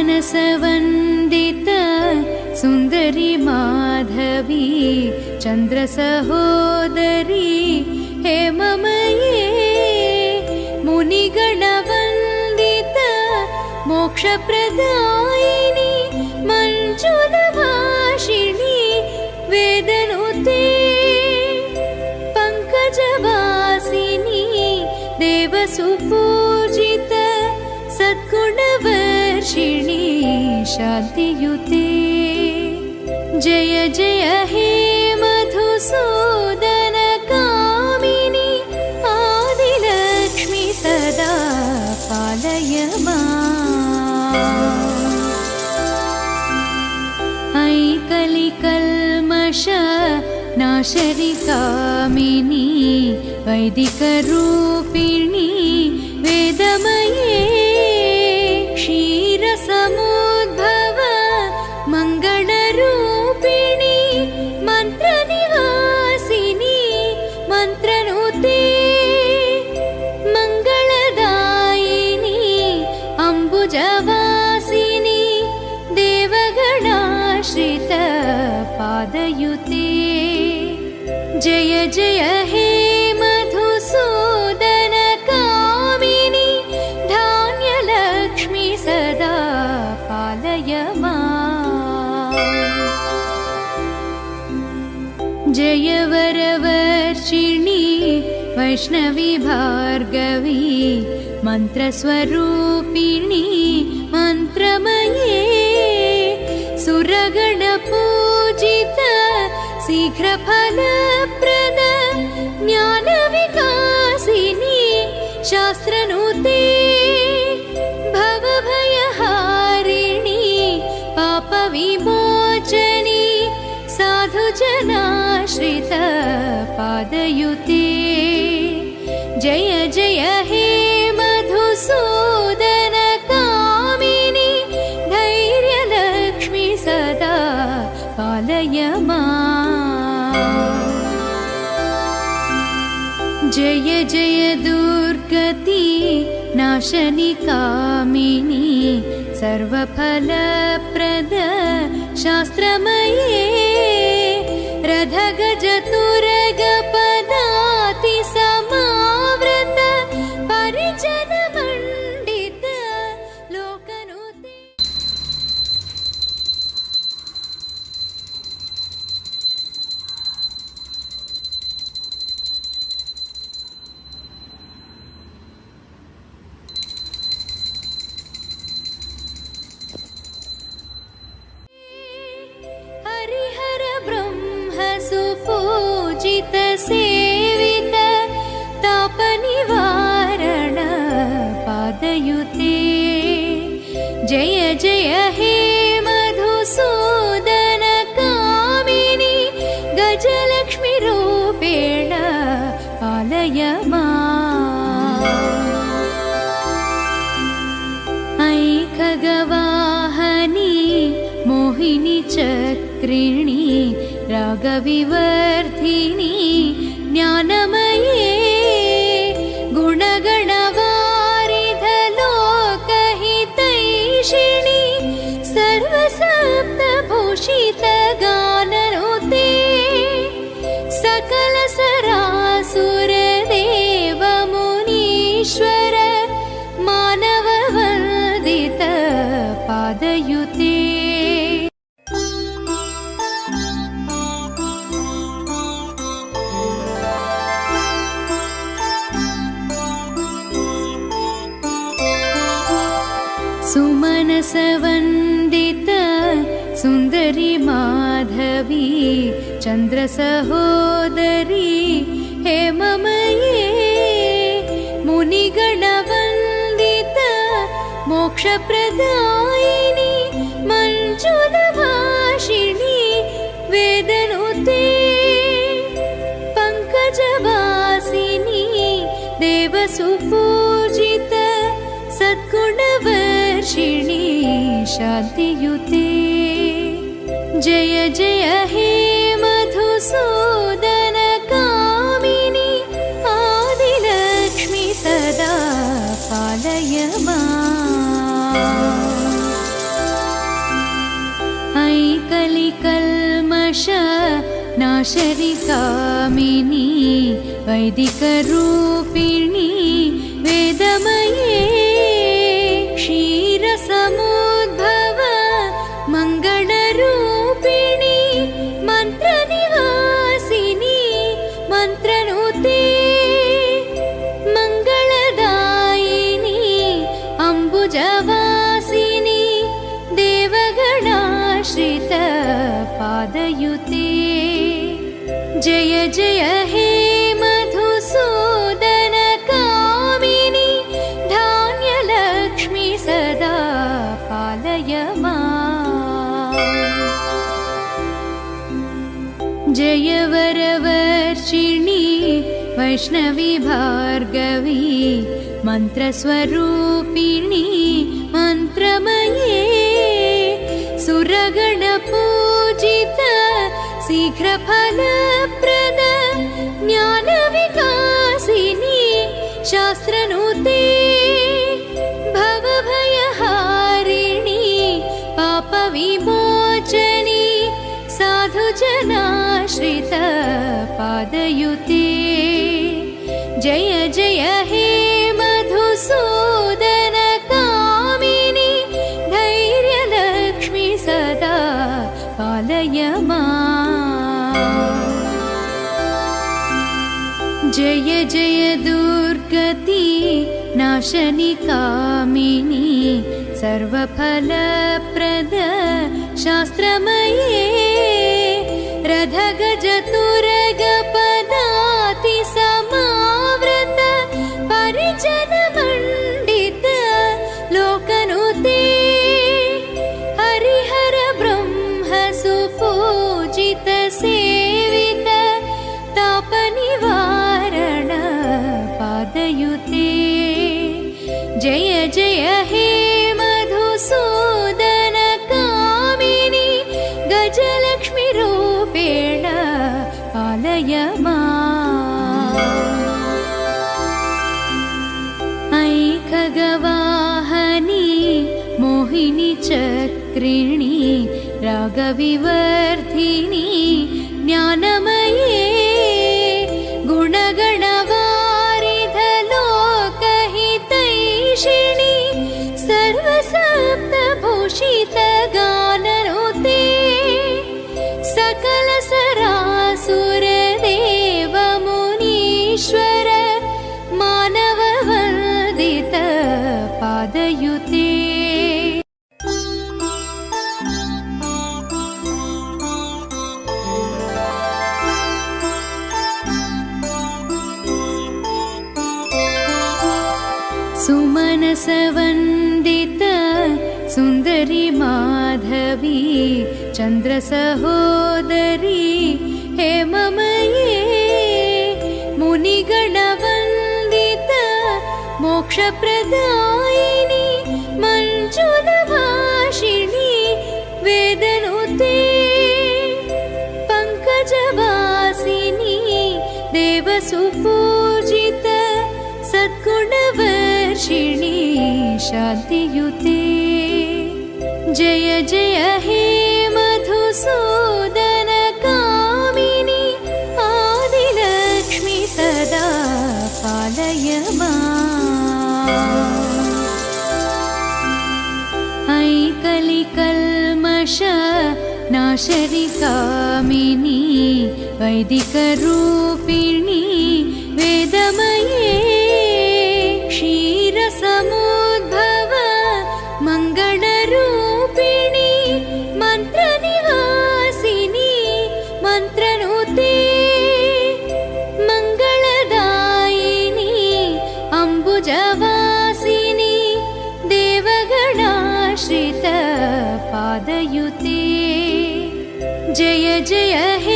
सुमनसवन्दित सुन्दरी माधवी चन्द्रसहोदरी हेममये मुनिगणवन्दित मोक्षप्रदायिनी मञ्जुलभाषिणी वेदनुते पङ्कजवासिनी देवसुपूजित सद्गुणवर्षिणी शान्तियुते जय जय हे मधुसूदन कामिनी आदिलक्ष्मी सदा पालय ऐ कलिकल्मष नाशरि कामिनी वैदिकरूपिणी वेदमये क्षीरसमुद्भव मङ्गलरूपिणी मन्त्रनिवासिनी मन्त्रनुते मङ्गलदायिनी अम्बुजवासिनी देवगणाश्रित पादयुते जय जय हे मधुसूदन कामिनी धान्यलक्ष्मी सदा पालय जय वरवर्षिणी वैष्णवी भार्गवी मन्त्रस्वरूपिणी मन्त्रमये सुरगणपूजित शीघ्रफलप्रद ज्ञानविकासिनी शास्त्रनुते भवभयहारिणी पापविमोचनी साधुजनाश्रित पादयुते जय जय हे मधुसूदन कामिनी धैर्यलक्ष्मी सदा पालय जय जय दुर्गति नाशनि कामिनी सर्वफलप्रद शास्त्रमये रथगजतुरगपदाति समावृत परिजनमण्डित लोकनुते हरिहर ब्रह्म सुपूजित सेवित तापनिवारण पादयुते जय जय हे मधुसूदन कामिनी गजलक्ष्मी रूपेण पालय ऐ खगवाहनी मोहिनी चक्रिणी रागविवर्धिनी ज्ञानमये गुणगणवारिधलोकहितैषिणी सर्वसप्तभूषित गाननुते सकलसरासुर देवमुनीश्वर मानववन्दित पादयुते सुमनसवन्दित सुन्दरी माधवी चन्द्रसहोदरी हेममये मुनिगणवन्दित मोक्षप्रदायिनी मञ्जुलभाषिणी वेदनुते पङ्कजवासिनी देवसुपूजित सद्गुणवर्षिणी शान्तियुते जय जय हे मधुसूदन कामिनी आदिलक्ष्मी सदा पालय ऐकलिकल्मष नाशरिकामिनी वैदिकरूपिणी वेदमये क्षीरसमुद्भव मङ्गलरूपिणी मन्त्रनिवासिनी मन्त्रनुते मङ्गलदायिनी अम्बुजवासिनी देवगणाश्रित पादयुते जय जय हे मधुसूदन कामिनी धान्यलक्ष्मी सदा पालय माम्। जय वरवर्षिणी वैष्णवी भार्गवी मन्त्रस्वरूपिणी मन्त्रमये सुरगणपूजित शीघ्रफलप्रद ज्ञानविकासिनी शास्त्रनुते भवभयहारिणी पापविमोचनी साधुजनाश्रित पादयुते जय जय हे मधुसूदन कामिनी धैर्यलक्ष्मी सदा पालय माम्। जय जय दुर्गति नाशनि कामिनी सर्वफलप्रद शास्त्रमये रथगजतुरगपदाति समावृत परिजनमण्डित लोकनुते हरिहर ब्रह्म सुपूजित सेवित तापनिवारण पादयुते जय जय हे मधुसूदन कामिनी गजलक्ष्मी रूपेण पालय माम्। ऐखगवाहनी मोहिनी चक्रिणी रागविवर्धिनी ज्ञानमये गुणगणवारिध लोकहितैषिणी सर्वसप्तभूषित गाननुते सकल सरासुर देव मुनीश्वर मानववन्दित पादयुते सुमनसवन्दित सुन्दरी माधवी चन्द्रसहोदरी हेममये मुनिगणवन्दित मोक्षप्रदायिनी मञ्जुलभाषिणी वेदनुते पङ्कजवासिनी देवसुपूजित सद्गुणवर्षिणी शान्तियुते जय जय हे मधुसूदन कामिनी आदिलक्ष्मी सदा पालय माम्। ऐकलिकल्मष नाशरि कामिनी वैदिकरूपिणी वेदमये क्षीरसमुद्भव मङ्गलरूपिणी मन्त्रनिवासिनी मन्त्रनुते मङ्गलदायिनी अम्बुजवासिनी देवगणाश्रित पादयुते जय जय हे